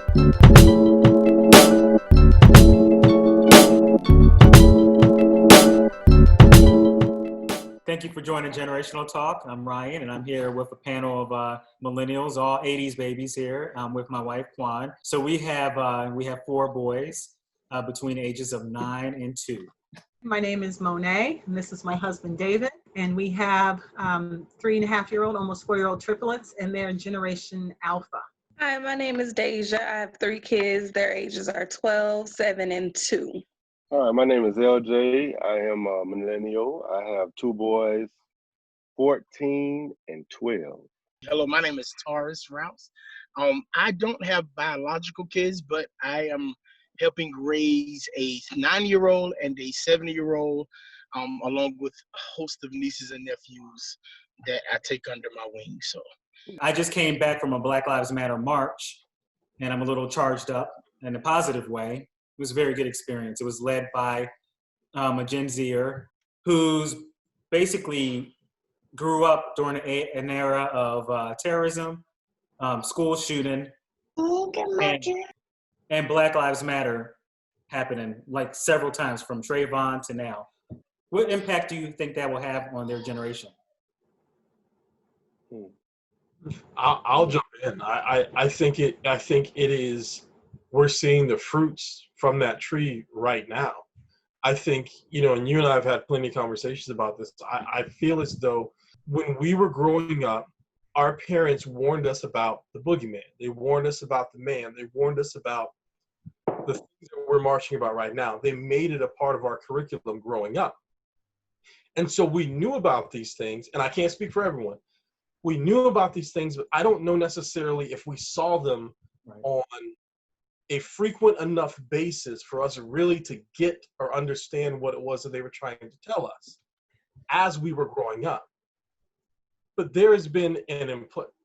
Thank you for joining Generational Talk. I'm Ryan, and I'm here with a panel of millennials, all 80s babies here. I'm with my wife, Quan. So we have 4 boys between the ages of 9 and 2. My name is Monet, and this is my husband, David. And we have 3.5-year-old, almost 4-year-old triplets, and they're Generation Alpha. Hi, my name is Dasia. I have 3 kids. Their ages are 12, 7, and 2. Hi, my name is LJ. I am a millennial. I have 2 boys, 14 and 12. Hello, my name is Tarris Rouse. I don't have biological kids, but I am helping raise a 9-year-old and a 7-year-old, along with a host of nieces and nephews that I take under my wing. So I just came back from a Black Lives Matter march, and I'm a little charged up in a positive way. It was a very good experience. It was led by a Gen Zer who's basically grew up during an era of terrorism, school shooting, and Black Lives Matter happening like several times from Trayvon to now. What impact do you think that will have on their generation? I'll jump in. I think it is. We're seeing the fruits from that tree right now. I think, and you and I have had plenty of conversations about this. I feel as though when we were growing up, our parents warned us about the boogeyman. They warned us about the man. They warned us about the things that we're marching about right now. They made it a part of our curriculum growing up. And so we knew about these things, and I can't speak for everyone. We knew about these things, but I don't know necessarily if we saw them on a frequent enough basis for us really to get or understand what it was that they were trying to tell us as we were growing up. But there has been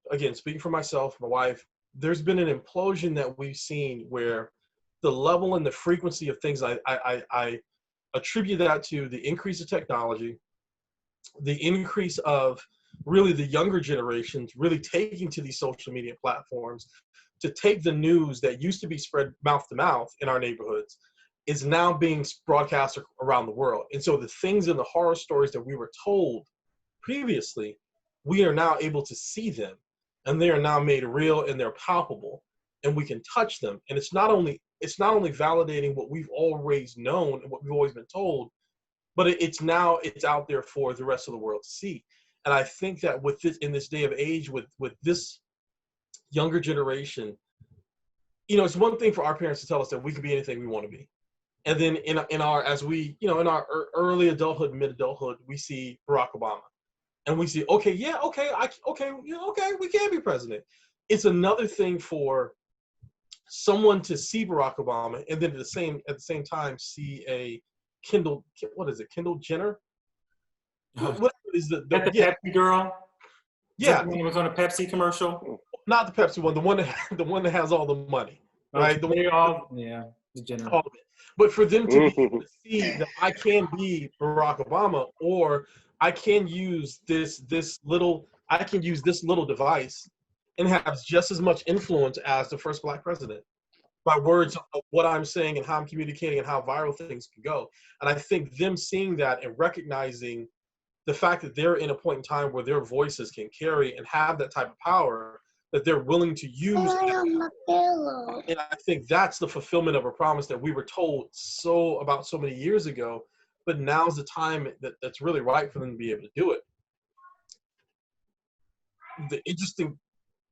again, speaking for myself, my wife, there's been an implosion that we've seen where the level and the frequency of things, I attribute that to the increase of technology, the increase of really the younger generations really taking to these social media platforms to take the news that used to be spread mouth to mouth in our neighborhoods is now being broadcast around the world. And so the things in the horror stories that we were told previously, we are now able to see them, and they are now made real and they're palpable, and we can touch them. And it's not only validating what we've always known and what we've always been told, but it's out there for the rest of the world to see. And I think that with this, in this day of age, with this younger generation, it's one thing for our parents to tell us that we can be anything we want to be. And then in our early adulthood, mid-adulthood, we see Barack Obama. And we see, we can be president. It's another thing for someone to see Barack Obama and then at the same time see a Kendall Jenner? What is the Pepsi girl? Yeah, the one who was on a Pepsi commercial. Not the Pepsi one, the one that has all the money, right? The Jenner. But for them to be able to see that I can be Barack Obama, or I can use this little device and have just as much influence as the first Black president by words of what I'm saying and how I'm communicating and how viral things can go. And I think them seeing that and recognizing the fact that they're in a point in time where their voices can carry and have that type of power that they're willing to use. And I think that's the fulfillment of a promise that we were told so many years ago, but now's the time that's really right for them to be able to do it. The interesting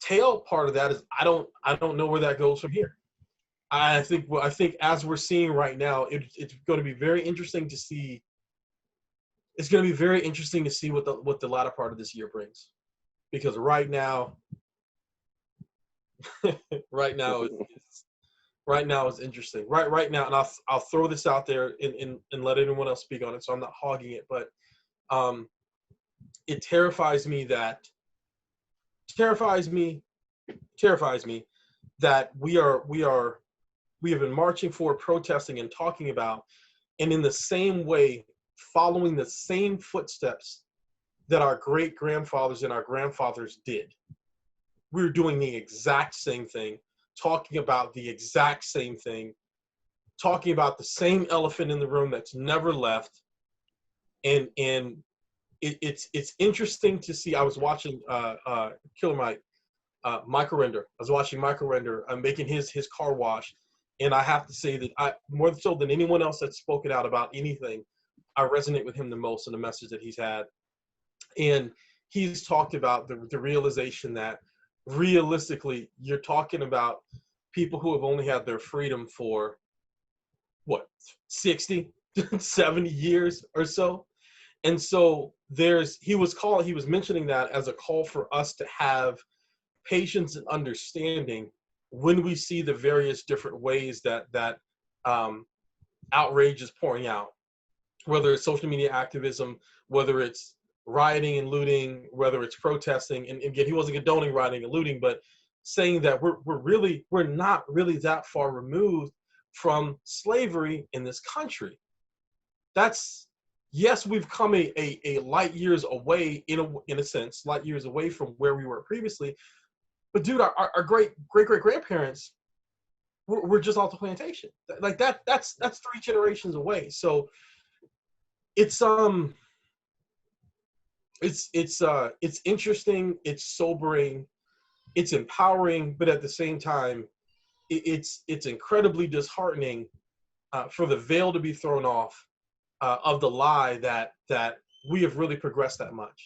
tail part of that is I don't know where that goes from here. I think as we're seeing right now, it's going to be very interesting to see. It's going to be very interesting to see what the latter part of this year brings, because right now is interesting. Right now, and I'll throw this out there and let anyone else speak on it, so I'm not hogging it. But it terrifies me that we have been marching for, protesting, and talking about, and in the same way, following the same footsteps that our great-grandfathers and our grandfathers did. We're doing the exact same thing talking about the exact same thing, talking about the same elephant in the room that's never left. And it's interesting to see. I was watching Killer Mike, Michael Render. I was watching Michael Render making his car wash, and I have to say that I, more so than anyone else that's spoken out about anything, I resonate with him the most in the message that he's had. And he's talked about the realization that realistically, you're talking about people who have only had their freedom for what, 60, 70 years or so. And so he was mentioning that as a call for us to have patience and understanding when we see the various different ways that outrage is pouring out, whether it's social media activism, whether it's rioting and looting, whether it's protesting. And again, he wasn't condoning rioting and looting, but saying that we're not really that far removed from slavery in this country. Yes, we've come a light years away in a sense, light years away from where we were previously. But dude, our great grandparents were just off the plantation. Like that's 3 generations away. So it's interesting, it's sobering, it's empowering, but at the same time, it's incredibly disheartening for the veil to be thrown off of the lie that we have really progressed that much.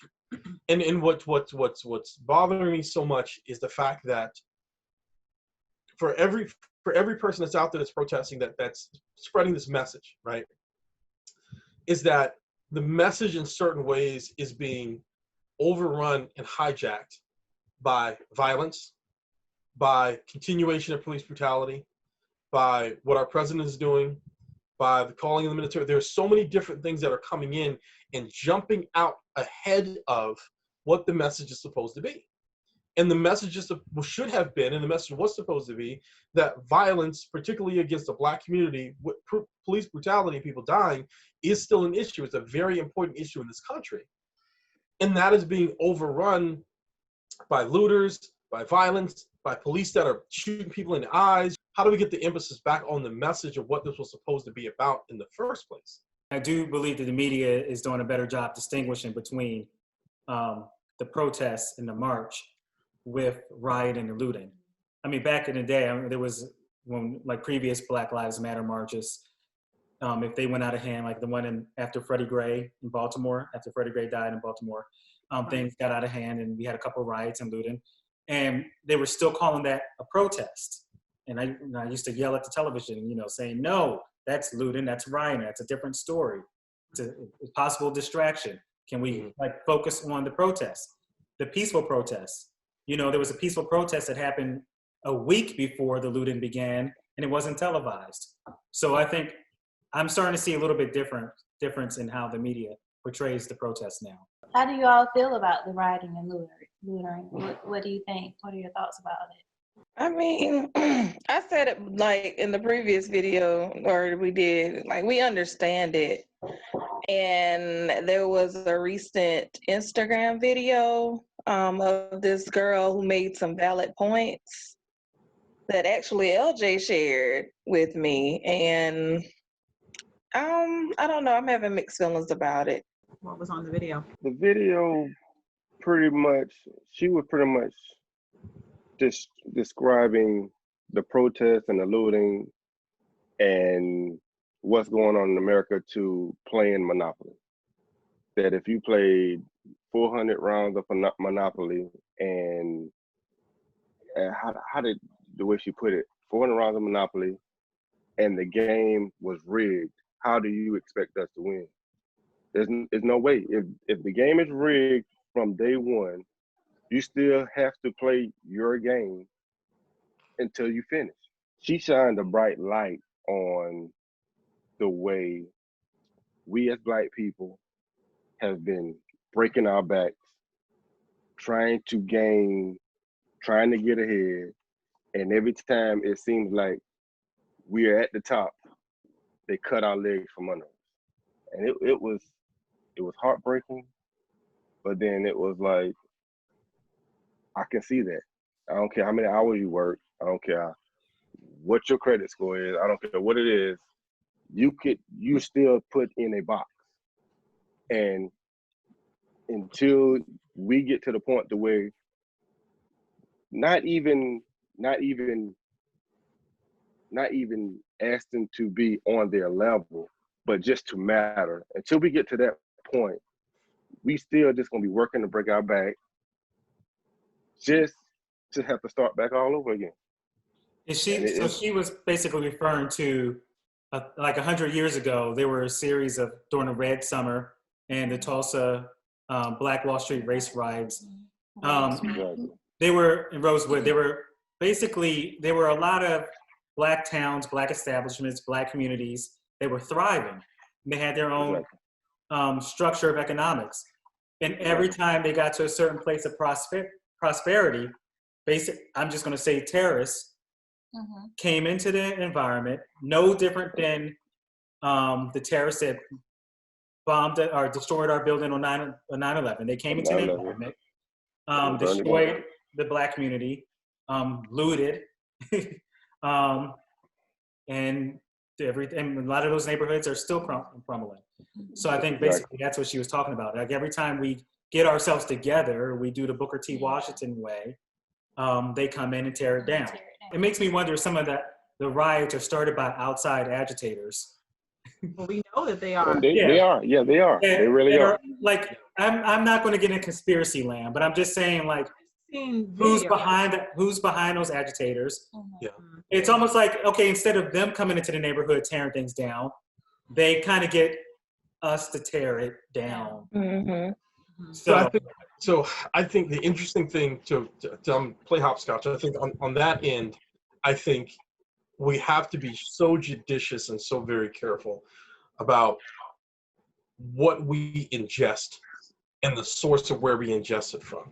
And what's bothering me so much is the fact that for every person that's out there that's protesting, that's spreading this message, right, is that the message in certain ways is being overrun and hijacked by violence, by continuation of police brutality, by what our president is doing, by the calling of the military. There's so many different things that are coming in and jumping out ahead of what the message is supposed to be. And the message should have been, and the message was supposed to be, that violence, particularly against the Black community, police brutality, people dying, is still an issue. It's a very important issue in this country. And that is being overrun by looters, by violence, by police that are shooting people in the eyes. How do we get the emphasis back on the message of what this was supposed to be about in the first place? I do believe that the media is doing a better job distinguishing between the protests and the march with rioting and looting. I mean, back in the day, there was, when like previous Black Lives Matter marches, if they went out of hand, like the one after Freddie Gray in Baltimore, after Freddie Gray died in Baltimore, things got out of hand and we had a couple of riots and looting, and they were still calling that a protest. And I used to yell at the television, saying, no, that's looting, that's rioting, that's a different story. It's a possible distraction. Can we focus on the protest, the peaceful protests? There was a peaceful protest that happened a week before the looting began, and it wasn't televised. So I think I'm starting to see a little bit difference in how the media portrays the protests now. How do you all feel about the rioting and looting? What do you think? What are your thoughts about it? I mean, I said it like in the previous video, or we did, like we understand it. And there was a recent Instagram video of this girl who made some valid points that actually LJ shared with me. And I don't know, I'm having mixed feelings about it. What was on the video? The video she was pretty much just describing the protests and the looting and what's going on in America to playing Monopoly. That if you played 400 rounds of Monopoly and how did the way she put it, 400 rounds of Monopoly and the game was rigged, how do you expect us to win? There's no way. If the game is rigged from day one, you still have to play your game until you finish. She shined a bright light on the way we as Black people have been breaking our backs, trying to get ahead, and every time it seems like we are at the top, they cut our legs from under us. And it was heartbreaking, but then it was like, I can see that. I don't care how many hours you work. I don't care what your credit score is. I don't care what it is. You still put in a box. And until we get to the point to where not even asking to be on their level, but just to matter. Until we get to that point, we still just gonna be working to break our back, just to have to start back all over again. So she was basically referring to like 100 years ago, there were a series of during the Red Summer and the Tulsa Black Wall Street race riots. Exactly. They were in Rosewood. There were a lot of Black towns, Black establishments, Black communities. They were thriving. They had their own structure of economics. And every time they got to a certain place of prosperity, I'm just going to say terrorists came into the environment, no different than the terrorists that bombed or destroyed our building on 9/11. They came into the environment, destroyed the Black community, looted, and everything. A lot of those neighborhoods are still crumbling. So I think basically that's what she was talking about. Like every time we get ourselves together, we do the Booker T. Washington way. They come in and tear it down. It makes me wonder if some of the riots are started by outside agitators. Well, we know that they are. They are. Yeah, they are. They really are. Like, I'm not going to get in conspiracy land, but I'm just saying, like, who's behind those agitators? Yeah. It's almost like, okay, instead of them coming into the neighborhood tearing things down, they kind of get us to tear it down. So I think the interesting thing to play hopscotch, I think on that end, I think we have to be so judicious and so very careful about what we ingest and the source of where we ingest it from.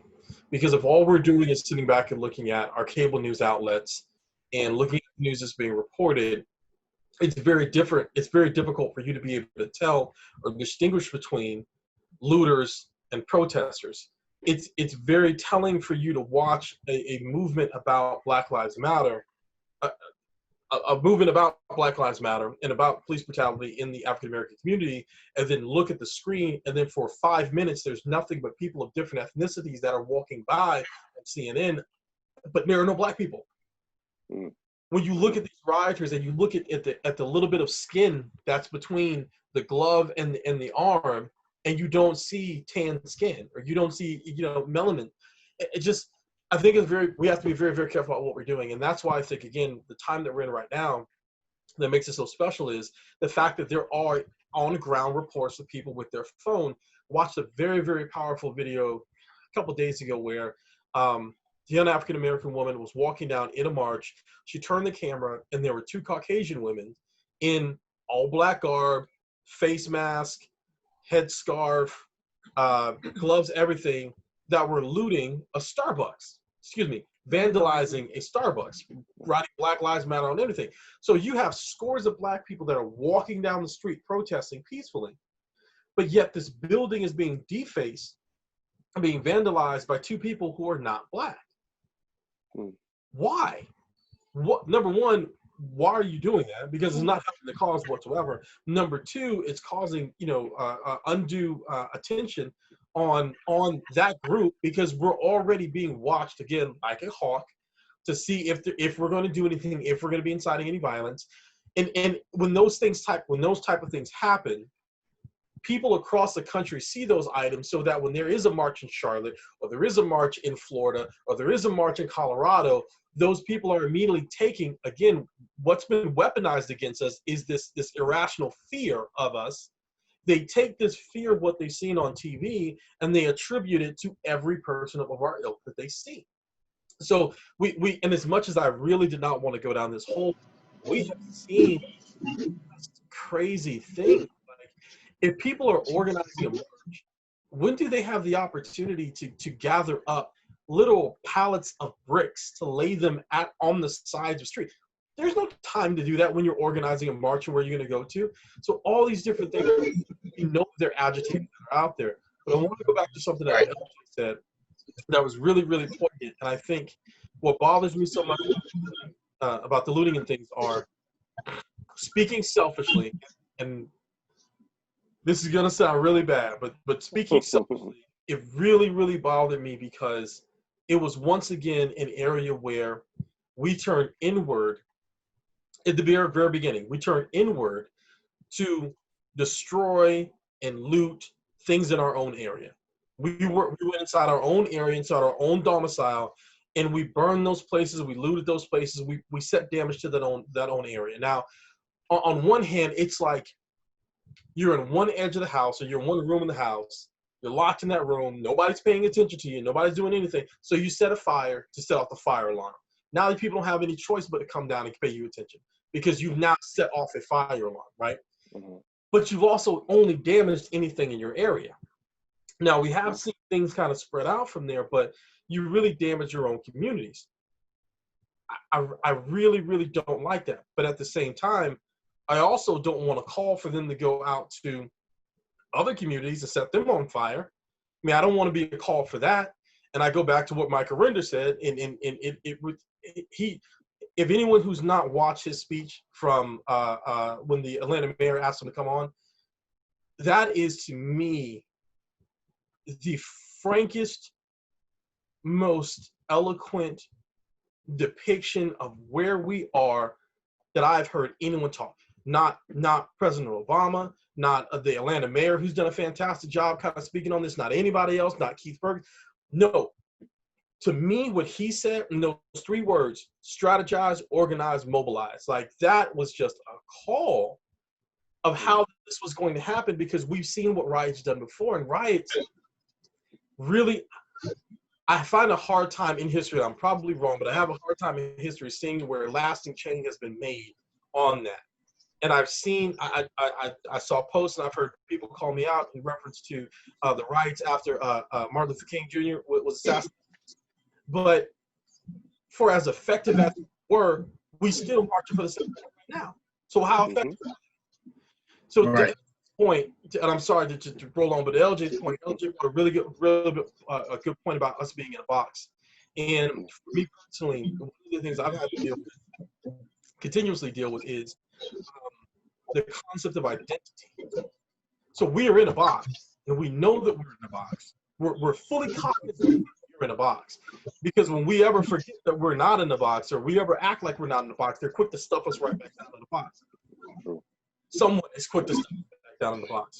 Because if all we're doing is sitting back and looking at our cable news outlets and looking at the news that's being reported, it's very difficult for you to be able to tell or distinguish between looters and protesters. It's very telling for you to watch a movement about Black Lives Matter, a movement about Black Lives Matter and about police brutality in the African American community, and then look at the screen, and then for 5 minutes there's nothing but people of different ethnicities that are walking by on CNN, but there are no Black people. When you look at these rioters and you look at the little bit of skin that's between the glove and the arm, and you don't see tan skin or you don't see melanin, I think we have to be very, very careful about what we're doing. And that's why I think, again, the time that we're in right now that makes it so special is the fact that there are on-ground reports of people with their phone. Watched a very, very powerful video a couple of days ago where the young African-American woman was walking down in a march. She turned the camera, and there were two Caucasian women in all Black garb, face mask, headscarf, gloves, everything, that were looting a Starbucks. Vandalizing a Starbucks, writing Black Lives Matter on everything. So you have scores of Black people that are walking down the street protesting peacefully, but yet this building is being defaced, being vandalized by two people who are not Black. Why? Number one, why are you doing that? Because it's not helping the cause whatsoever. Number two, it's causing undue attention on that group, because we're already being watched, again, like a hawk, to see if we're going to do anything, if we're going to be inciting any violence. And when those type of things happen, people across the country see those items, so that when there is a march in Charlotte, or there is a march in Florida, or there is a march in Colorado, those people are immediately taking, again, what's been weaponized against us is this irrational fear of us. They take this fear of what they've seen on TV and they attribute it to every person of our ilk that they see. So we and as much as I really did not want to go down this hole, we have seen this crazy thing. Like, if people are organizing a march, when do they have the opportunity to gather up little pallets of bricks to lay them on the sides of the street? There's no time to do that when you're organizing a march and where you're going to go to. So all these different things, they're agitated, that are out there. But I want to go back to something that I said that was really, really poignant. And I think what bothers me so much about the looting and things are, speaking selfishly, and this is gonna sound really bad, but speaking selfishly, it really, really bothered me because it was once again an area where we turned inward at the very, very beginning. We turned inward to destroy and loot things in our own area. We went inside our own area, inside our own domicile, and we burned those places. We looted those places. We set damage to that own area. Now, on one hand, it's like you're in one edge of the house, or you're in one room in the house. You're locked in that room. Nobody's paying attention to you. Nobody's doing anything. So you set a fire to set off the fire alarm. Now the people don't have any choice but to come down and pay you attention because you've now set off a fire alarm, right? Mm-hmm. But you've also only damaged anything in your area. Now, we have seen things kind of spread out from there, but you really damage your own communities. I really, really don't like that. But at the same time, I also don't want to call for them to go out to other communities and set them on fire. I mean, I don't want to be a call for that. And I go back to what Michael Render said, if anyone who's not watched his speech from when the Atlanta mayor asked him to come on, that is to me the frankest, most eloquent depiction of where we are that I've heard anyone talk. Not President Obama, not the Atlanta mayor, who's done a fantastic job kind of speaking on this, not anybody else, not Keith Berg. No. To me, what he said in those three words, strategize, organize, mobilize, like that was just a call of how this was going to happen, because we've seen what riots done before, and riots really, I find a hard time in history, I'm probably wrong, but I have a hard time in history seeing where lasting change has been made on that. And I've seen, I saw posts and I've heard people call me out in reference to the riots after Martin Luther King Jr. was assassinated. But for as effective as we were, we still marching for the same thing right now. So how effective? So right. To LJ's point, and I'm sorry to roll on, but to LJ's point, LJ brought a good point about us being in a box. And for me personally, one of the things I've had to continuously deal with is the concept of identity. So we are in a box, and we know that we're in a box. We're fully cognizant we're in a box, because when we ever forget that we're not in the box, or we ever act like we're not in the box, they're quick to stuff us right back down in the box. Someone is quick to stuff us back down in the box.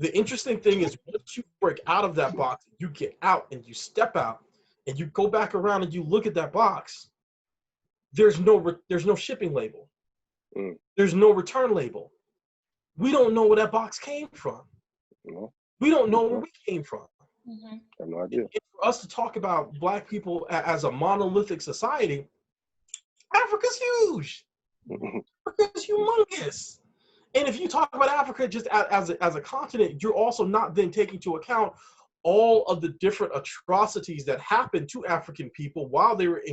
The interesting thing is, once you break out of that box, you get out and you step out, and you go back around and you look at that box. There's no shipping label. There's no return label. We don't know where that box came from. We don't know where we came from. I have no idea. And for us to talk about Black people as a monolithic society, Africa's huge. Africa's humongous. And if you talk about Africa just as a continent, you're also not then taking into account all of the different atrocities that happened to African people while they were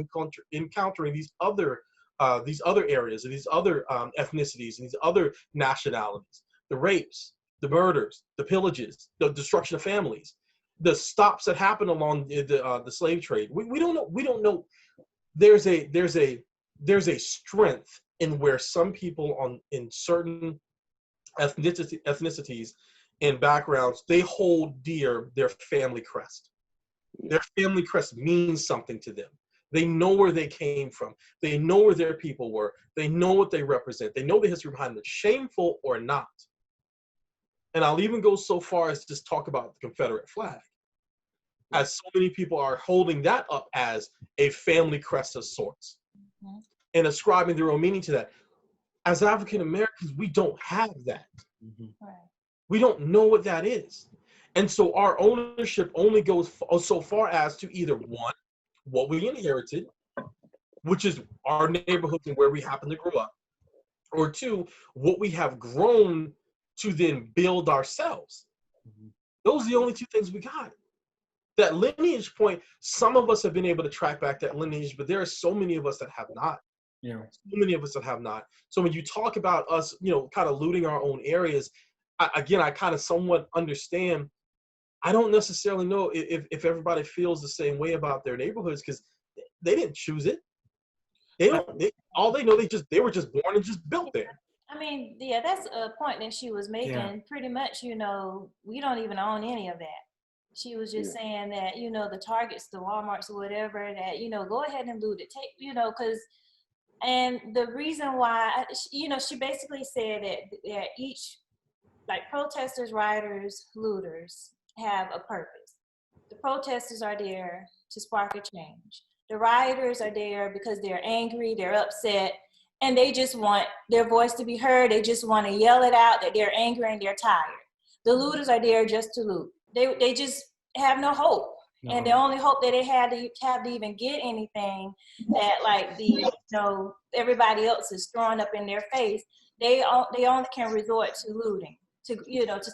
encountering these other areas and these other ethnicities and these other nationalities. The rapes, the murders, the pillages, the destruction of families, the stops that happen along the slave trade. We don't know. We don't know. There's a strength in where some people in certain ethnicities and backgrounds, they hold dear their family crest. Their family crest means something to them. They know where they came from. They know where their people were. They know what they represent. They know the history behind it, shameful or not. And I'll even go so far as to just talk about the Confederate flag, as so many people are holding that up as a family crest of sorts and ascribing their own meaning to that. As African Americans, we don't have that. Right. We don't know what that is. And so our ownership only goes so far as to either one, what we inherited, which is our neighborhoods and where we happen to grow up, or two, what we have grown to then build ourselves. Those are the only two things we got. That lineage point, some of us have been able to track back that lineage, but there are so many of us that have not. Yeah. So many of us that have not. So when you talk about us, kind of looting our own areas, I kind of somewhat understand. I don't necessarily know if everybody feels the same way about their neighborhoods, because they didn't choose it. All they know, they were just born and just built there. I mean, yeah, that's a point that she was making. Yeah. Pretty much, we don't even own any of that. She was just saying that, the Targets, the Walmarts, or whatever, that, go ahead and loot it. Take, because, and the reason why, she basically said that each, like, protesters, rioters, looters have a purpose. The protesters are there to spark a change. The rioters are there because they're angry, they're upset, and they just want their voice to be heard. They just want to yell it out that they're angry and they're tired. The looters are there just to loot. They just have no hope. No. And the only hope that they have to even get anything that, like, everybody else is throwing up in their face, they only can resort to looting, to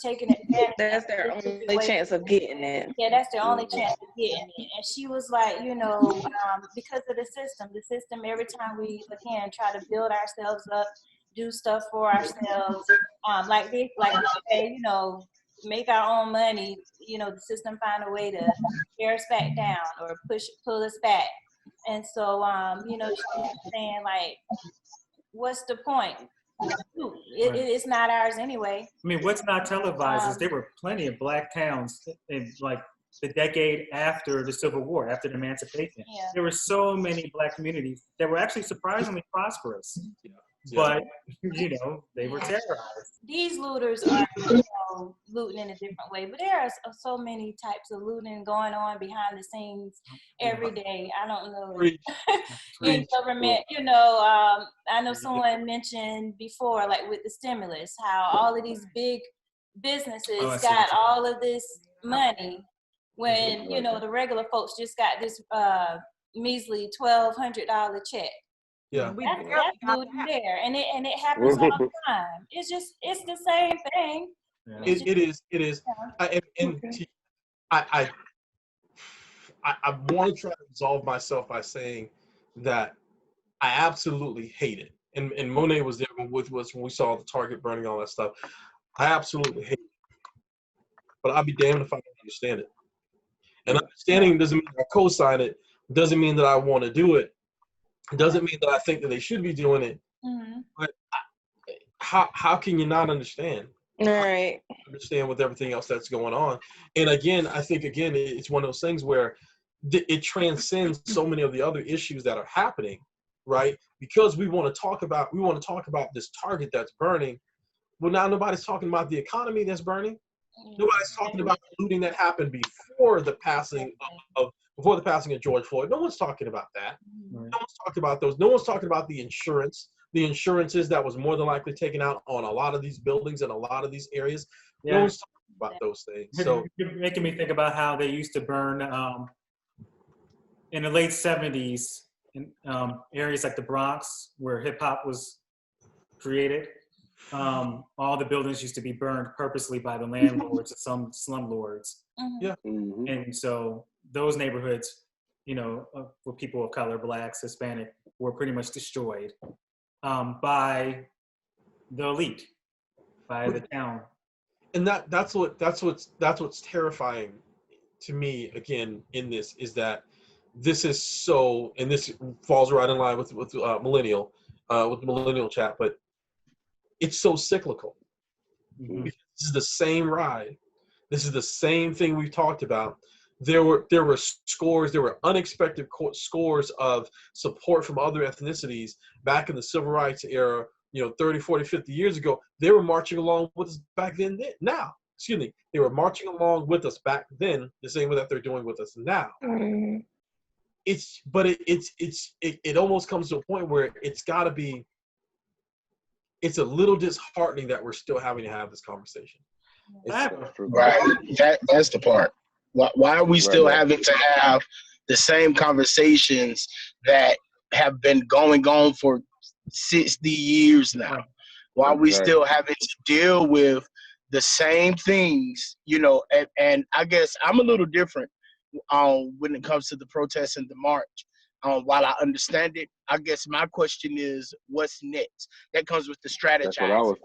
taking advantage. That's their only chance of getting it. Yeah, that's their only chance of getting it. And she was like, because of the system, every time we, again, try to build ourselves up, do stuff for ourselves, like they say, make our own money, the system find a way to tear us back down or pull us back. And so, she's saying, like, what's the point? It's not ours anyway. I mean, what's not televised is there were plenty of black towns in, like, the decade after the Civil War, after the Emancipation. Yeah. There were so many black communities that were actually surprisingly prosperous. Yeah. But, they were terrorized. These looters are, looting in a different way. But there are so many types of looting going on behind the scenes every day. I don't know. In government, I know someone mentioned before, like with the stimulus, how all of these big businesses got all of this money when, the regular folks just got this measly $1,200 check. Yeah, that's looting there, and it happens all the time. It's the same thing. Yeah. It is. I want to try to resolve myself by saying that I absolutely hate it. And Monet was there with us when we saw the Target burning, all that stuff. I absolutely hate it. But I'll be damned if I don't understand it. And understanding doesn't mean I co-sign it. Doesn't mean that I want to do it. It doesn't mean that I think that they should be doing it. Mm-hmm. But how can you not understand? All right. Understand with everything else that's going on. And again, I think it's one of those things where it transcends so many of the other issues that are happening, right? Because we want to talk about this Target that's burning. Well, now nobody's talking about the economy that's burning. Nobody's talking about the looting that happened before the passing of George Floyd. No one's talking about that. No one's talking about those. No one's talking about the insurances that was more than likely taken out on a lot of these buildings and a lot of these areas. Yeah. No one's talking about those things. So you're making me think about how they used to burn in the late 70s in areas like the Bronx where hip hop was created. All the buildings used to be burned purposely by the landlords and some slumlords. Mm-hmm. Yeah. Mm-hmm. And so those neighborhoods, with people of color, blacks, Hispanic, were pretty much destroyed by the elite, by the town. And that's what's terrifying to me again in this is that this is so, and this falls right in line with millennial chat, but it's so cyclical. Mm-hmm. This is the same ride. This is the same thing we've talked about. There were unexpected scores of support from other ethnicities back in the civil rights era, 30, 40, 50 years ago. They were marching along with us back then. They were marching along with us back then, the same way that they're doing with us now. Mm-hmm. It almost comes to a point where it's a little disheartening that we're still having to have this conversation. Right. That's the part. Why are we still having to have the same conversations that have been going on for 60 years now? Why are we still having to deal with the same things, and I guess I'm a little different when it comes to the protests and the march. While I understand it, I guess my question is, what's next? That comes with the strategizing. That's what I was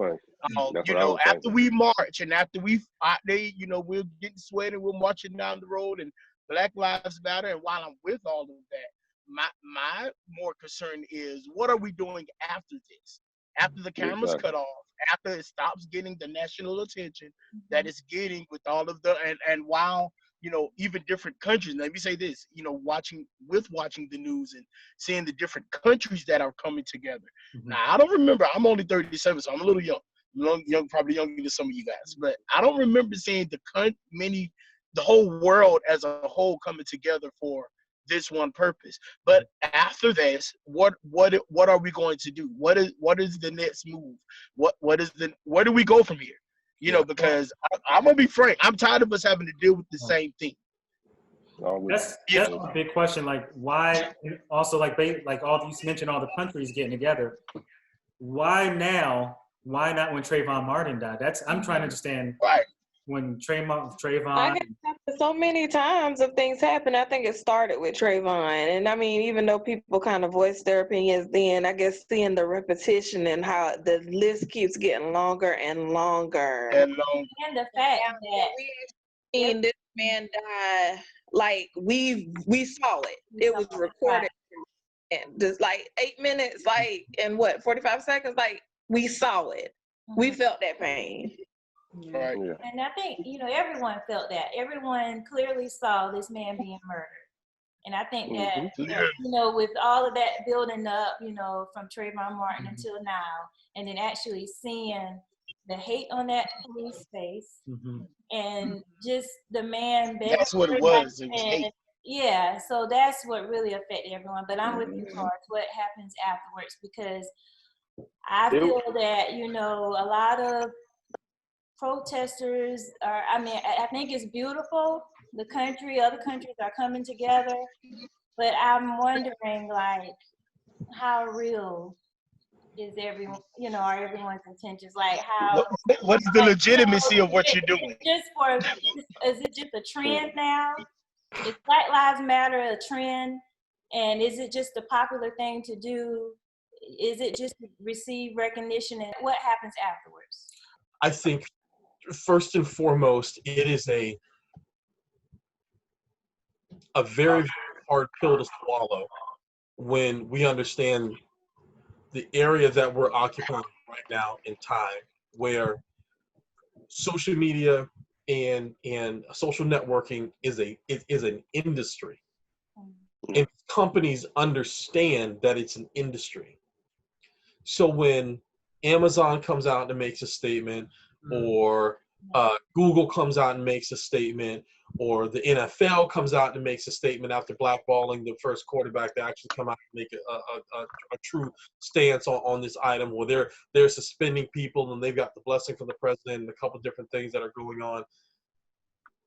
thinking. After we march and after we out there, we're getting sweaty, we're marching down the road, and Black Lives Matter. And while I'm with all of that, my more concern is, what are we doing after this? After the cameras cut off, after it stops getting the national attention that it's getting with all of the and while even different countries. Let me say this, watching the news and seeing the different countries that are coming together. Mm-hmm. Now, I don't remember. I'm only 37, so I'm a little young, probably younger than some of you guys. But I don't remember seeing the whole world as a whole coming together for this one purpose. But after this, what are we going to do? What is the next move? Where do we go from here? Because I'm gonna be frank, I'm tired of us having to deal with the same thing. That's a big question. Like, why? Also, like all these mentioned, all the countries getting together. Why now? Why not when Trayvon Martin died? I'm trying to understand. Right. When Trayvon. I guess so many times of things happen. I think it started with Trayvon, and I mean, even though people kind of voiced their opinions then, I guess seeing the repetition and how the list keeps getting longer and longer. And the fact that seen this man die, like we saw it. It was recorded, and just like 8 minutes, like in 45 seconds, like we saw it. We felt that pain. Right. Yeah. And I think, everyone felt that. Everyone clearly saw this man being murdered. And I think that, with all of that building up, from Trayvon Martin until now, and then actually seeing the hate on that police face, and just the man begging. That's what it was. It was hate. Yeah, so that's what really affected everyone. But I'm with you, Tarris, what happens afterwards, because I feel that, a lot of protesters are, I think it's beautiful. Other countries are coming together, but I'm wondering, like, how real is are everyone's intentions? Like, how? What's the legitimacy of what you're doing? Is it just a trend now? Is Black Lives Matter a trend? And is it just a popular thing to do? Is it just to receive recognition? And what happens afterwards? I think first and foremost, it is a very, very hard pill to swallow when we understand the area that we're occupying right now in time, where social media and social networking is an industry, and companies understand that it's an industry. So when Amazon comes out and makes a statement, or Google comes out and makes a statement, or the NFL comes out and makes a statement after blackballing the first quarterback to actually come out and make a true stance on this item, where they're suspending people and they've got the blessing from the president and a couple different things that are going on.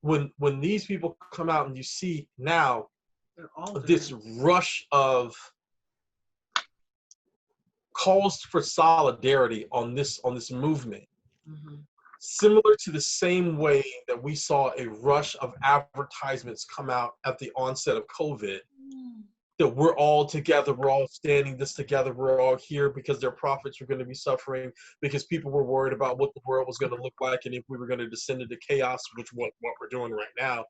When these people come out and you see now this rush of calls for solidarity on this movement, similar to the same way that we saw a rush of advertisements come out at the onset of COVID, that we're all together, we're all standing this together, we're all here because their profits were going to be suffering, because people were worried about what the world was going to look like and if we were going to descend into chaos, which what we're doing right now.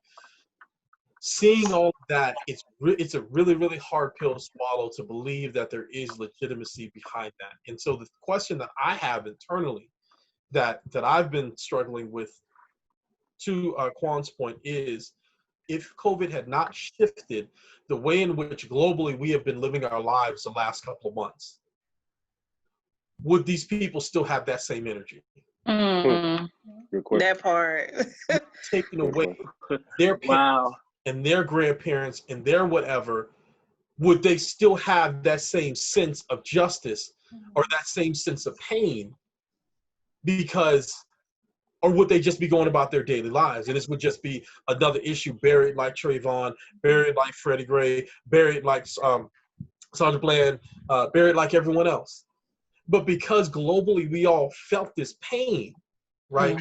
Seeing all of that, it's a really, really hard pill to swallow, to believe that there is legitimacy behind that. And so the question that I have internally that I've been struggling with, to Quan's point, is if COVID had not shifted the way in which globally we have been living our lives the last couple of months, would these people still have that same energy? Good question. That part. Taking away their parents and their grandparents and their whatever, would they still have that same sense of justice or that same sense of pain? Or would they just be going about their daily lives, and this would just be another issue buried like Trayvon, buried like Freddie Gray, buried like Sandra Bland, buried like everyone else? But because globally we all felt this pain, right?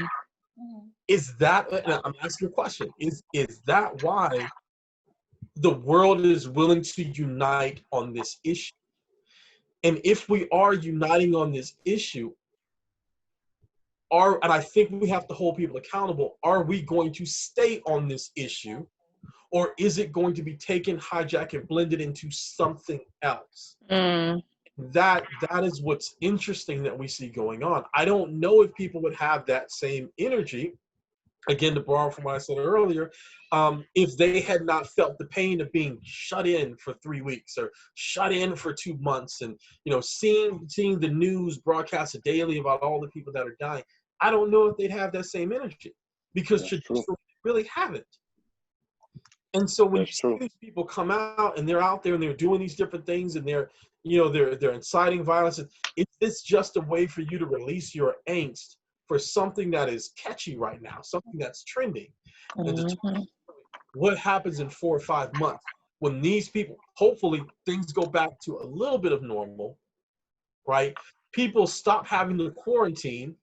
Is that, and I'm asking a question, is that why the world is willing to unite on this issue? And if we are uniting on this issue, and I think we have to hold people accountable, are we going to stay on this issue, or is it going to be taken, hijacked, and blended into something else? That is what's interesting that we see going on. I don't know if people would have that same energy, again, to borrow from what I said earlier, if they had not felt the pain of being shut in for 3 weeks or shut in for 2 months, and seeing the news broadcasted daily about all the people that are dying. I don't know if they'd have that same energy, because traditionally they really haven't. And so when you see these people come out and they're out there and they're doing these different things and they're inciting violence, is this just a way for you to release your angst for something that is catchy right now, something that's trending? And what happens in 4 or 5 months when these people, hopefully things go back to a little bit of normal, right? People stop having to quarantine,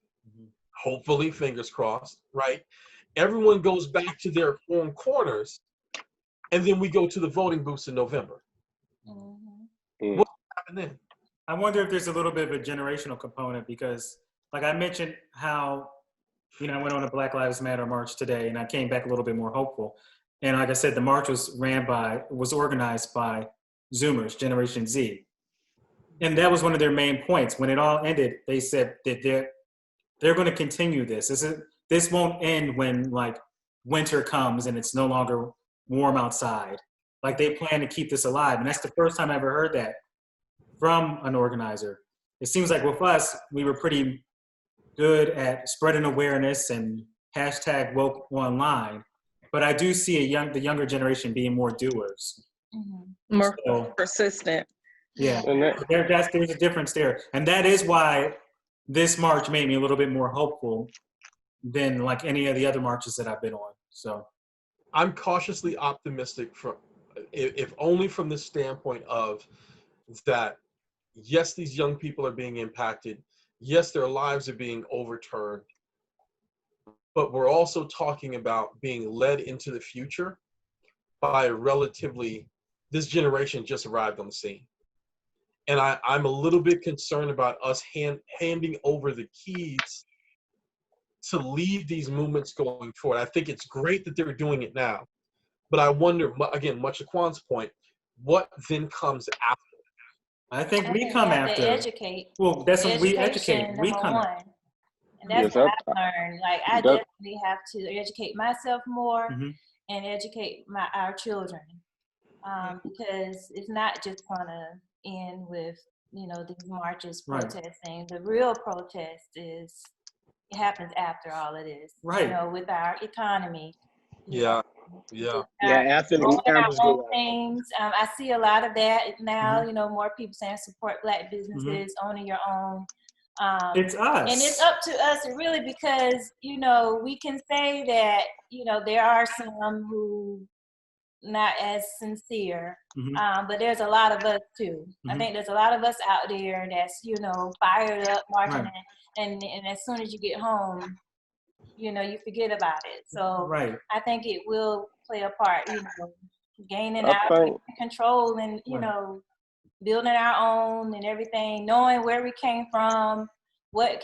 hopefully, fingers crossed, right? Everyone goes back to their own corners, and then we go to the voting booths in November. What will happen then? I wonder if there's a little bit of a generational component, because like I mentioned how, I went on a Black Lives Matter march today and I came back a little bit more hopeful. And like I said, the march was organized by Zoomers, Generation Z. And that was one of their main points. When it all ended, they said that they're going to continue this. This won't end when like winter comes and it's no longer warm outside. Like they plan to keep this alive. And that's the first time I ever heard that from an organizer. It seems like with us, we were pretty good at spreading awareness and hashtag woke online. But I do see the younger generation being more doers. More persistent. Yeah, there's a difference there. And that is why this march made me a little bit more hopeful than like any of the other marches that I've been on. So I'm cautiously optimistic, if only from the standpoint of that, yes, these young people are being impacted. Yes, their lives are being overturned. But we're also talking about being led into the future by this generation just arrived on the scene. And I'm a little bit concerned about us handing over the keys to lead these movements going forward. I think it's great that they're doing it now. But I wonder, again, much to Quan's point, what then comes after? I think we come after. Educate. Well, that's when we educate. We come after. And that's what I learned. Like I definitely have to educate myself more and educate our children, because it's not just gonna end with these marches, protesting. The real protest it happens after all of this. Right. With our economy. Yeah. After the cameras go out. Things. I see a lot of that now. More people saying support Black businesses, owning your own. It's us. And it's up to us really, because, we can say that, there are some who not as sincere, but there's a lot of us too. I think there's a lot of us out there that's, fired up, marching, and as soon as you get home, you forget about it. So I think it will play a part, gaining our control and, building our own and everything, knowing where we came from, what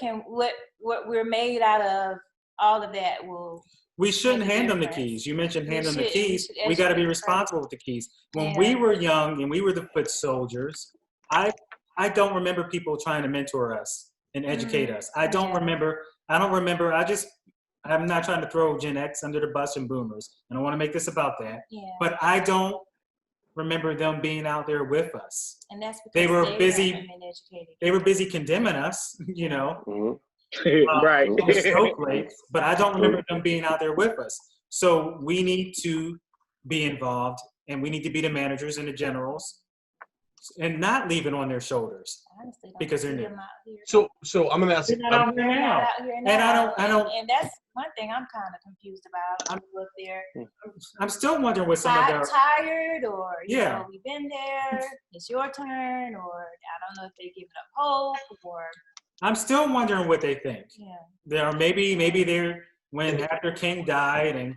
we're made out of, all of that will. We shouldn't hand them the keys. You mentioned hand them the keys. We got to be responsible with the keys. When we were young and we were the foot soldiers, I don't remember people trying to mentor us and educate us. I don't remember. I'm not trying to throw Gen X under the bus and boomers. I don't want to make this about that. But I don't remember them being out there with us. And that's because they were busy. They were busy condemning us, Right. But I don't remember them being out there with us. So we need to be involved, and we need to be the managers and the generals, and not leave it on their shoulders. Honestly, because they're new. So I'm gonna ask you. And I don't. And that's one thing I'm kind of confused about. I'm up there. I'm still wondering what some of their tired, or we've been there. It's your turn, or I don't know if they're giving up hope, or. I'm still wondering what they think. There maybe they're when after King died, and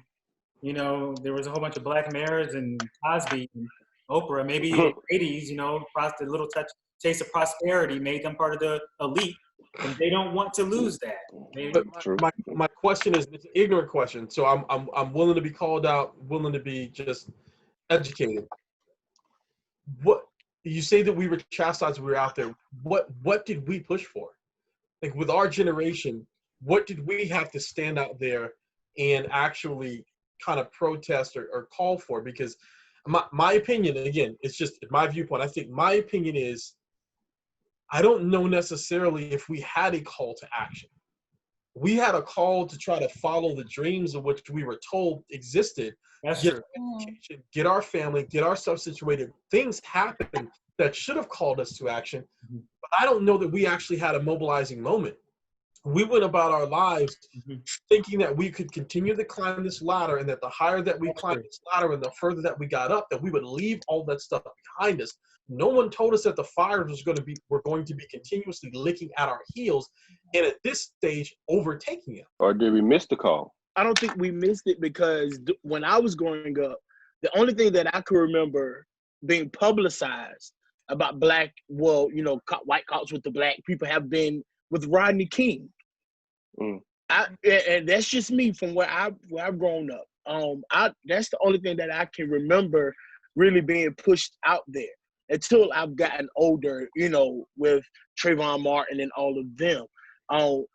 there was a whole bunch of Black mayors and Cosby and Oprah. Maybe in the 80s, the little taste of prosperity made them part of the elite, and they don't want to lose that. But my question is, it's an ignorant question, so I'm willing to be called out, willing to be just educated. What you say that we were chastised when we were out there? What did we push for? Like with our generation, what did we have to stand out there and actually kind of protest or call for? Because my opinion, again, it's just my viewpoint. I think my opinion is, I don't know necessarily if we had a call to action. We had a call to try to follow the dreams of which we were told existed. That's get true. Education, get our family, get ourselves situated. Things happened that should have called us to action, but I don't know that we actually had a mobilizing moment. We went about our lives thinking that we could continue to climb this ladder, and that the higher that we climbed this ladder and the further that we got up, that we would leave all that stuff behind us. No one told us that the fires were going to be continuously licking at our heels, and at this stage, overtaking it. Or did we miss the call? I don't think we missed it because when I was growing up, the only thing that I could remember being publicized about white cops with the black people have been with Rodney King. And that's just me from where I've grown up. That's the only thing that I can remember really being pushed out there until I've gotten older, with Trayvon Martin and all of them.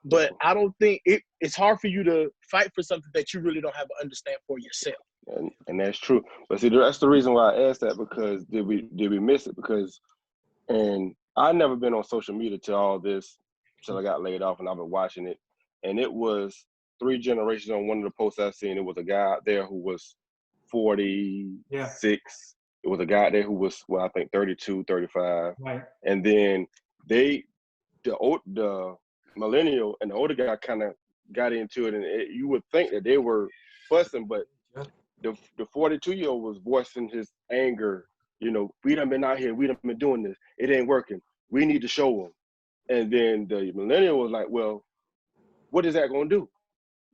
But I don't think it's hard for you to fight for something that you really don't have to understand for yourself. And that's true. But see, that's the reason why I asked that, because did we miss it? And I never been on social media till all this, till I got laid off, and I've been watching it. And it was 3 generations on one of the posts I seen. It was a guy out there who was 46. Yeah. It was a guy there who was, I think 32, 35. Right. And then the millennial and the older guy kind of got into it, and you would think that they were fussing, but the 42-year-old was voicing his anger. We done been out here, we done been doing this. It ain't working. We need to show them. And then the millennial was like, well, what is that going to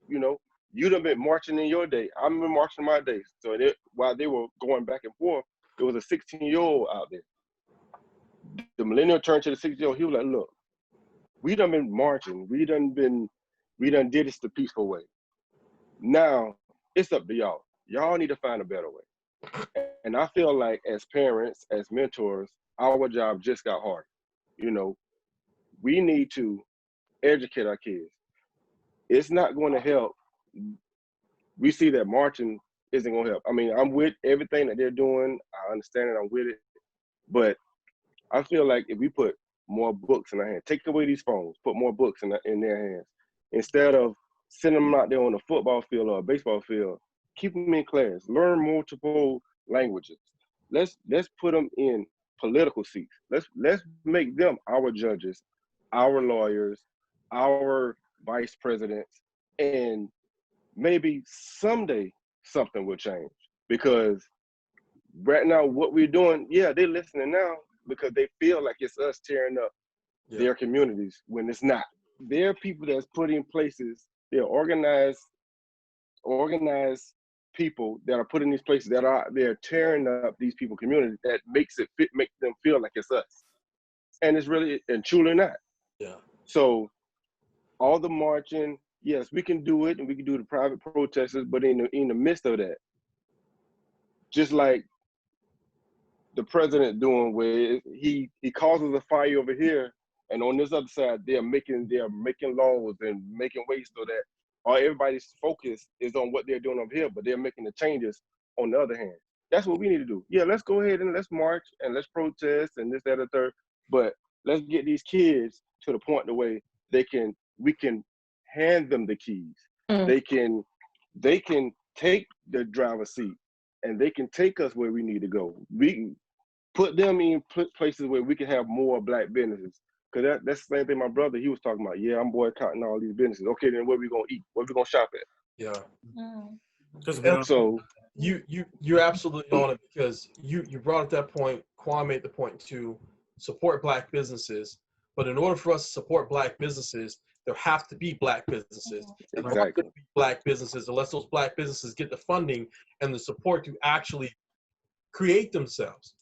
do? You done been marching in your day. I've been marching my day. So while they were going back and forth, there was a 16-year-old out there. The millennial turned to the 16-year-old. He was like, look, we done been marching. We done did this the peaceful way. Now it's up to y'all. Y'all need to find a better way. And I feel like as parents, as mentors, our job just got harder. We need to educate our kids. It's not going to help. We see that marching isn't going to help. I mean, I'm with everything that they're doing. I understand it. I'm with it. But I feel like if we put more books in their hands, take away these phones, put more books in their hands, instead of sending them out there on a football field or a baseball field, keep them in class, learn multiple languages. Let's put them in political seats. Let's make them our judges, our lawyers, our vice presidents, and maybe someday something will change. Because right now, what we're doing, they're listening now because they feel like it's us tearing up their communities when it's not. There are people that's put in places, they're organized people that are put in these places they're tearing up these people communities that makes them feel like it's us. And it's really and truly not. Yeah. So all the marching, yes, we can do it, and we can do the private protests, but in the midst of that, just like the president doing where he causes a fire over here, and on this other side they're making laws and making ways so that everybody's focus is on what they're doing over here, but they're making the changes on the other hand. That's what we need to do. Yeah, let's go ahead and let's march and let's protest and this, that, and third, but let's get these kids to the point the way we can hand them the keys. They can take the driver's seat and they can take us where we need to go. We can put them in places where we can have more Black businesses. Because that's the same thing my brother, he was talking about. Yeah, I'm boycotting all these businesses. Okay, then where we going to eat? Where we going to shop at? Yeah. So you're absolutely on it, because you brought up that point. Quan made the point to support Black businesses. But in order for us to support Black businesses, there have to be Black businesses. And there have to be Black businesses unless those Black businesses get the funding and the support to actually create themselves.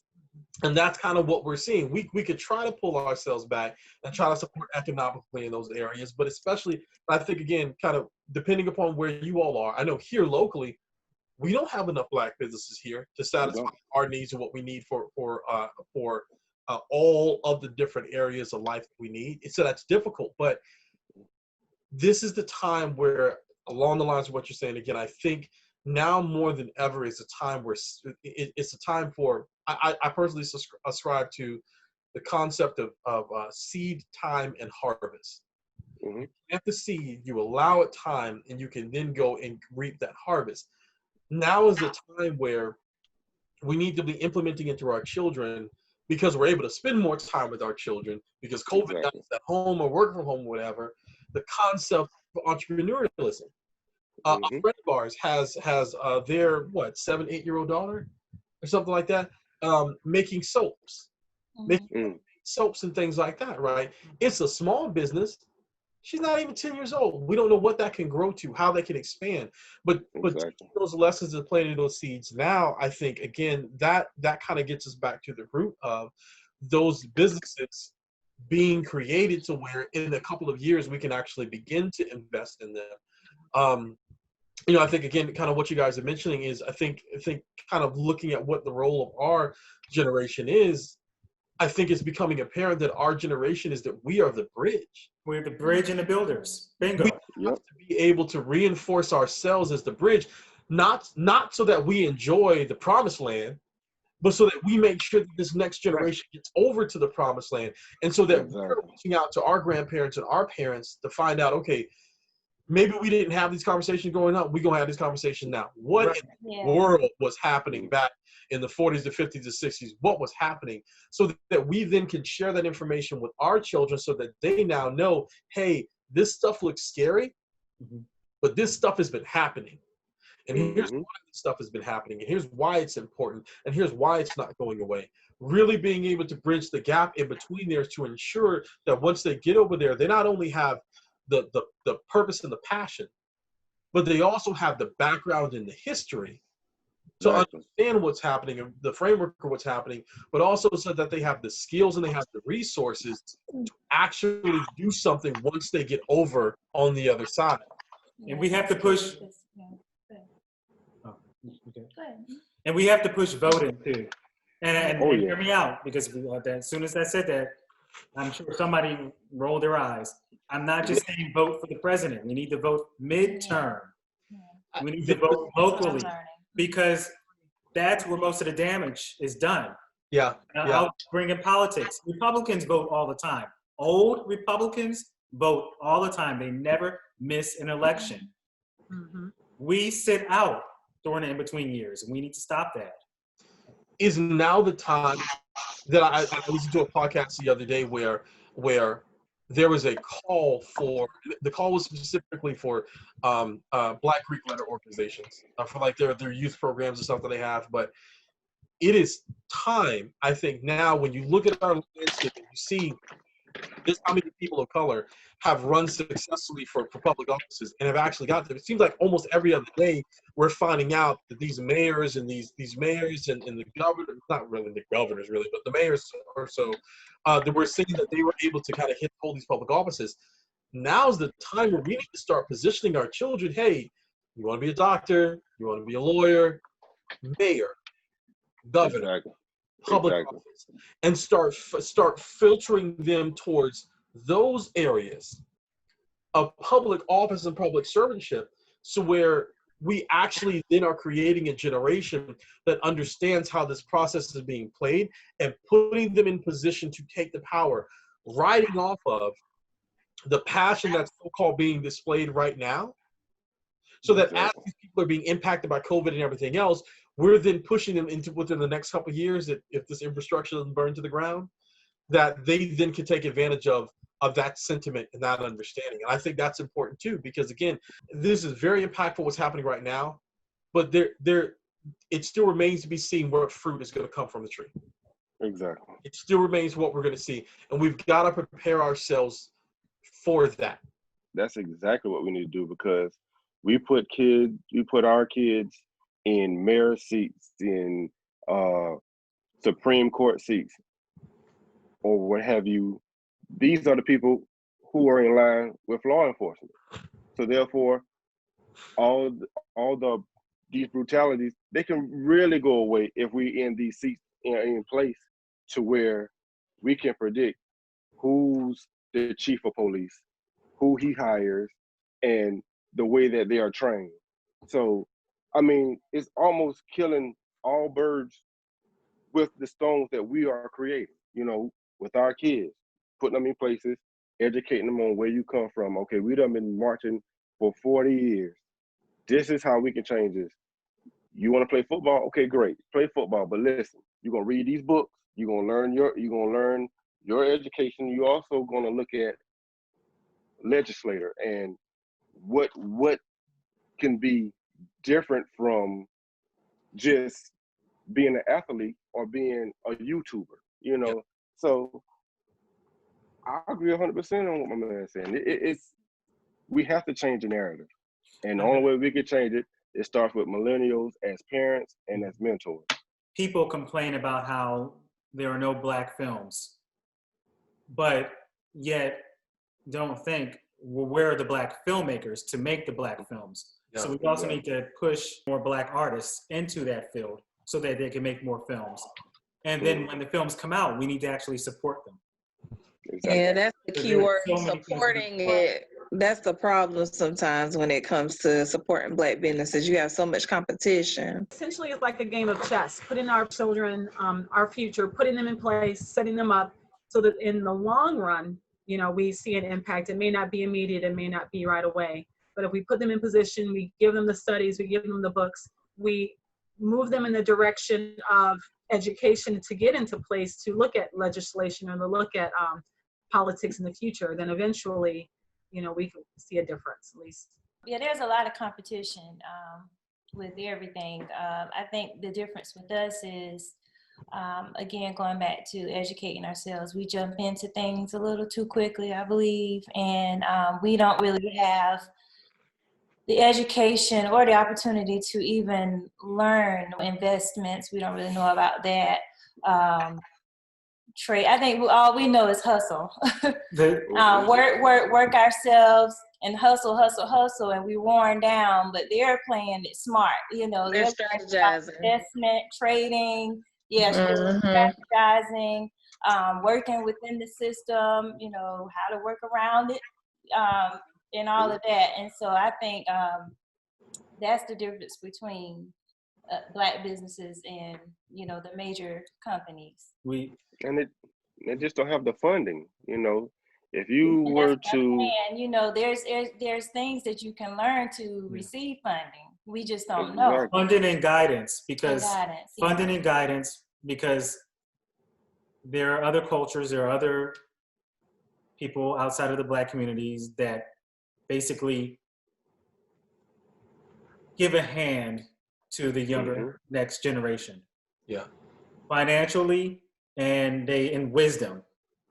And that's kind of what we're seeing. We could try to pull ourselves back and try to support economically in those areas, but especially, I think, again, kind of depending upon where you all are. I know here locally, we don't have enough Black businesses here to satisfy our needs and what we need for all of the different areas of life that we need. So that's difficult, but this is the time where, along the lines of what you're saying, again, I think now more than ever is a time where it's a time for, I personally ascribe to the concept of seed time and harvest. Mm-hmm. You plant the seed, you allow it time, and you can then go and reap that harvest. Now is the time where we need to be implementing into our children, because we're able to spend more time with our children because COVID got us at home or work from home or whatever, the concept of entrepreneurialism. A friend of ours has their 7-8-year-old daughter or something like that, making soaps, making soaps and things like that, right? It's a small business. She's not even 10 years old. We don't know what that can grow to, how they can expand. But teaching those lessons and planting those seeds now, I think, again, that kind of gets us back to the root of those businesses being created to where in a couple of years we can actually begin to invest in them. I think, again, kind of what you guys are mentioning is, I think kind of looking at what the role of our generation is, I think it's becoming apparent that our generation is that we are the bridge. We're the bridge and the builders. Bingo. We have to be able to reinforce ourselves as the bridge, not so that we enjoy the promised land, but so that we make sure that this next generation gets over to the promised land. And so that we're reaching out to our grandparents and our parents to find out, okay, maybe we didn't have these conversations growing up. We're going to have this conversation now. What in the world was happening back in the 40s, the 50s, the 60s? What was happening? So that we then can share that information with our children so that they now know, hey, this stuff looks scary, but this stuff has been happening. And here's why this stuff has been happening. And here's why it's important. And here's why it's not going away. Really being able to bridge the gap in between there to ensure that once they get over there, they not only have the purpose and the passion, but they also have the background and the history to understand what's happening and the framework of what's happening, but also so that they have the skills and they have the resources to actually do something once they get over on the other side. And we have to push. And we have to push voting too. And hear me out, because as soon as I said that, I'm sure somebody rolled their eyes. I'm not just saying vote for the president. We need to vote midterm. We need to vote locally, because that's where most of the damage is done. I'll bring in politics. Republicans vote all the time. Old Republicans vote all the time. They never miss an election. We sit out during the in-between years, and we need to stop that. Is now the time that I listened to a podcast the other day where there was a call for, the call was specifically for Black Greek letter organizations, for like their youth programs and stuff that they have. But it is time, I think, now when you look at our landscape and you see just how many people of color have run successfully for public offices and have actually got them. It seems like almost every other day we're finding out that these mayors and these mayors and the governor, not really the governors really, but the mayors or so, that we're seeing that they were able to kind of hold these public offices. Now's the time where we need to start positioning our children. Hey, you want to be a doctor, you want to be a lawyer, mayor, governor, public office, and start filtering them towards those areas of public office and public servantship, so where we actually then are creating a generation that understands how this process is being played and putting them in position to take the power, riding off of the passion that's so-called being displayed right now, so that as these people are being impacted by COVID and everything else, we're then pushing them into within the next couple of years, that if this infrastructure doesn't burn to the ground, that they then can take advantage of that sentiment and that understanding. And I think that's important too, because again, this is very impactful what's happening right now, but it still remains to be seen where fruit is going to come from the tree. Exactly. It still remains what we're going to see. And we've got to prepare ourselves for that. That's exactly what we need to do, because we put our kids in mayor seats, in Supreme Court seats or what have you, these are the people who are in line with law enforcement. So therefore, these brutalities, they can really go away if we in these seats in place to where we can predict who's the chief of police, who he hires, and the way that they are trained. So, I mean, it's almost killing all birds with the stones that we are creating, with our kids, putting them in places, educating them on where you come from. Okay, we done been marching for 40 years. This is how we can change this. You want to play football? Okay, great. Play football, but listen, you're gonna read these books. You're gonna learn your education. You're also gonna look at legislator and what can be different from just being an athlete or being a YouTuber. So I agree 100% on what my man is saying. It's we have to change the narrative, and the only way we can change it starts with millennials as parents and as mentors. People complain about how there are no black films, but yet don't think, well, where are the black filmmakers to make the black films? Yeah. So we also need to push more black artists into that field so that they can make more films. And then when the films come out, we need to actually support them. Exactly. Yeah, that's the key word, So many things supporting it. That's the problem sometimes when it comes to supporting Black businesses. You have so much competition. Essentially, it's like a game of chess, putting our children, our future, putting them in place, setting them up so that in the long run, we see an impact. It may not be immediate, it may not be right away, but if we put them in position, we give them the studies, we give them the books, we move them in the direction of education to get into place to look at legislation or to look at politics in the future, then eventually, we can see a difference at least. Yeah, there's a lot of competition with everything. I think the difference with us is, again, going back to educating ourselves, we jump into things a little too quickly, I believe, and we don't really have the education or the opportunity to even learn investments. We don't really know about that. Trade. I think all we know is hustle. Work ourselves and hustle, and we worn down. But they're playing it smart. They're strategizing. Investment, trading, strategizing, working within the system. How to work around it, and all of that. And so I think that's the difference between Black businesses and the major companies. And they just don't have the funding. If you were to, there's things that you can learn to receive funding. We just don't know. Funding and guidance, because funding and guidance, because there are other cultures, there are other people outside of the Black communities that basically give a hand to the younger next generation. Yeah. Financially and in wisdom.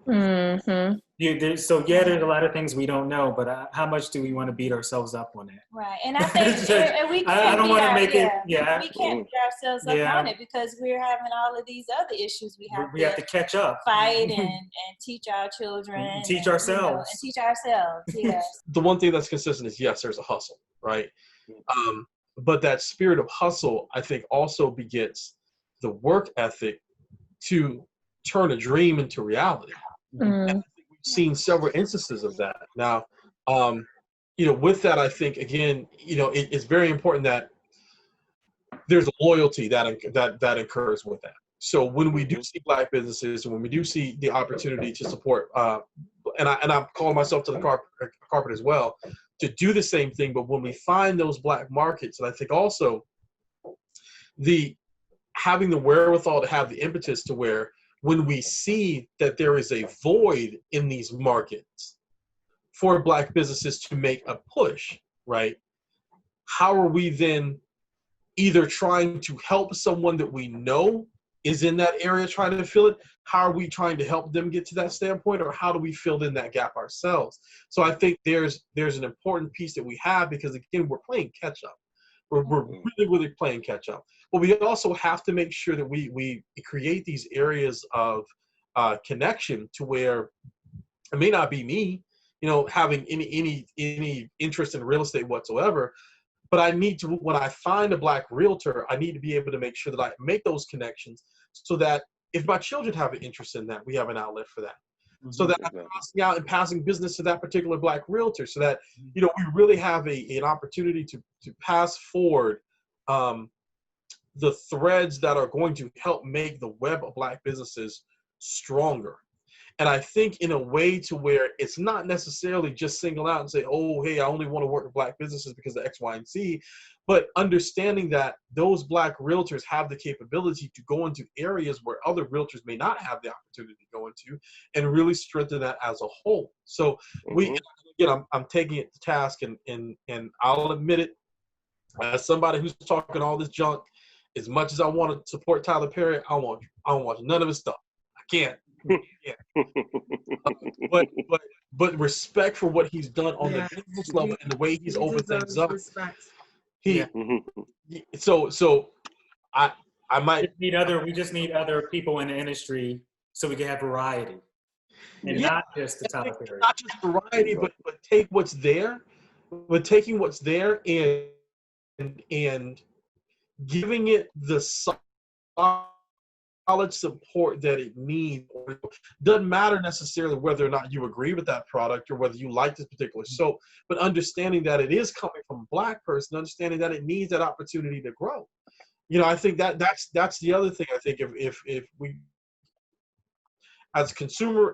Mm-hmm. There's a lot of things we don't know, but how much do we want to beat ourselves up on that? Right, and I think we can't I don't want to make it. Yeah, we can't beat ourselves up on it because we're having all of these other issues we have to catch up, fight and teach our children, and teach ourselves. Yes. The one thing that's consistent is yes, there's a hustle, right? But that spirit of hustle, I think, also begets the work ethic to turn a dream into reality. And I think we've seen several instances of that. Now, with that, I think, again, it's very important that there's a loyalty that occurs with that. So when we do see Black businesses and when we do see the opportunity to support, and I'm calling myself to the carpet as well, to do the same thing, but when we find those Black markets, and I think also having the wherewithal to have the impetus to where when we see that there is a void in these markets for Black businesses to make a push, right? How are we then either trying to help someone that we know is in that area trying to fill it? How are we trying to help them get to that standpoint, or how do we fill in that gap ourselves? So I think there's an important piece that we have, because again, we're playing catch up. We're really playing catch up. But we also have to make sure that we create these areas of connection to where it may not be me, having any interest in real estate whatsoever, but I need to, when I find a Black realtor, I need to be able to make sure that I make those connections so that if my children have an interest in that, we have an outlet for that. So that I'm passing out and passing business to that particular Black realtor, so that we really have an opportunity to pass forward the threads that are going to help make the web of Black businesses stronger. And I think in a way to where it's not necessarily just single out and say, oh, hey, I only want to work with Black businesses because of X, Y, and Z, but understanding that those Black realtors have the capability to go into areas where other realtors may not have the opportunity to go into, and really strengthen that as a whole. So I'm taking it to task, and I'll admit it, as somebody who's talking all this junk, as much as I want to support Tyler Perry, I don't want none of his stuff. I can't. Yeah. But respect for what he's done on the business level and the way he's opened things up. So I might we just need other people in the industry so we can have variety. And not just the Tyler Perry. Not just variety, but take what's there, but taking what's there and giving it the solid support that it needs. Doesn't matter necessarily whether or not you agree with that product or whether you like this particular soap, but understanding that it is coming from a Black person, understanding that it needs that opportunity to grow. I think that's the other thing. I think if we, as a consumer,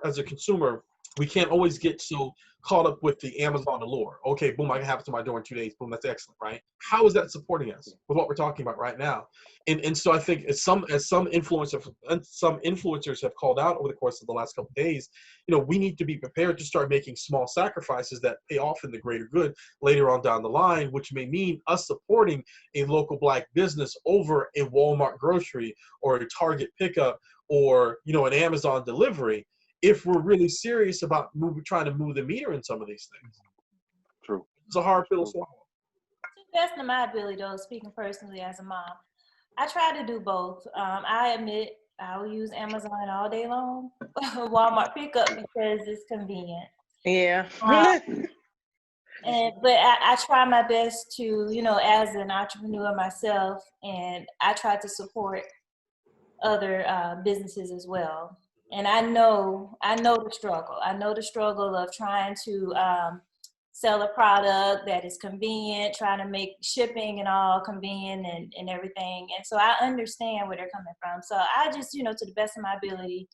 we can't always get so caught up with the Amazon allure. Okay, boom, I can have it to my door in 2 days. Boom, that's excellent, right? How is that supporting us with what we're talking about right now? And so I think as some influencers have called out over the course of the last couple of days, we need to be prepared to start making small sacrifices that pay off in the greater good later on down the line, which may mean us supporting a local Black business over a Walmart grocery or a Target pickup or an Amazon delivery, if we're really serious about trying to move the meter in some of these things. True. It's a hard pill to swallow. To the best of my ability, though, speaking personally as a mom, I try to do both. I admit I will use Amazon all day long, Walmart pickup, because it's convenient. Yeah. But I try my best to, as an entrepreneur myself, and I try to support other businesses as well. And I know the struggle. I know the struggle of trying to sell a product that is convenient, trying to make shipping and all convenient and everything. And so I understand where they're coming from. So I just, to the best of my ability,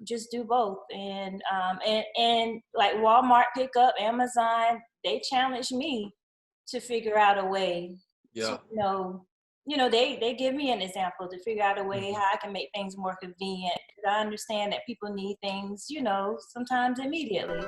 just do both. And like Walmart pickup, Amazon, they challenge me to figure out a way to, they give me an example to figure out a way how I can make things more convenient. I understand that people need things, sometimes immediately.